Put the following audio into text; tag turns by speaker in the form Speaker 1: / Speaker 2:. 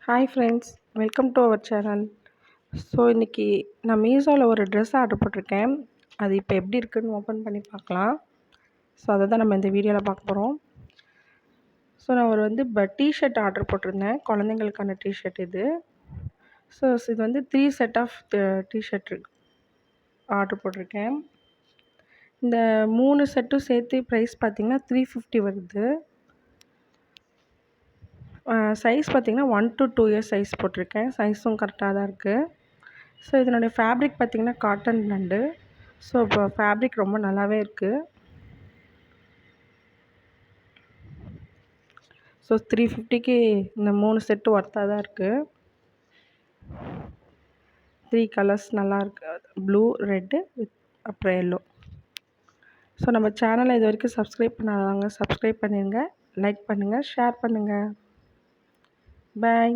Speaker 1: Hi friends, welcome to our channel. So இன்றைக்கி நான் மீஷோவில் ஒரு ட்ரெஸ் ஆர்டர் போட்டிருக்கேன். அது இப்போ எப்படி இருக்குதுன்னு ஓப்பன் பண்ணி பார்க்கலாம். ஸோ அதை தான் நம்ம இந்த வீடியோவில் பார்க்க போகிறோம். ஸோ நான் ஒரு டிஷர்ட் ஆர்டர் போட்டிருந்தேன், குழந்தைங்களுக்கான டிஷர்ட் இது. ஸோ இது 3 செட் ஆஃப் டிஷர்ட் ஆர்டர் போட்டிருக்கேன். இந்த 3 செட்டும் சேர்த்து ப்ரைஸ் பார்த்திங்கன்னா 350 வருது. சைஸ் பார்த்திங்கன்னா 1 to 2 இயர்ஸ் சைஸ் போட்டிருக்கேன். சைஸும் கரெக்டாக தான் இருக்குது. ஸோ இதனுடைய ஃபேப்ரிக் பார்த்திங்கன்னா காட்டன் பிளண்டு. ஸோ இப்போ ஃபேப்ரிக் ரொம்ப நல்லாவே இருக்குது. ஸோ 350க்கு இந்த 3 செட்டு ஒர்த்தாக தான் இருக்குது. 3 கலர்ஸ் நல்லாயிருக்கு, ப்ளூ, ரெட்டு அப்புறம் எல்லோ. ஸோ நம்ம சேனலை இது வரைக்கும் சப்ஸ்கிரைப் பண்ணாதவங்க சப்ஸ்கிரைப் பண்ணிடுங்க, லைக் பண்ணுங்கள், ஷேர் பண்ணுங்கள். பாய்.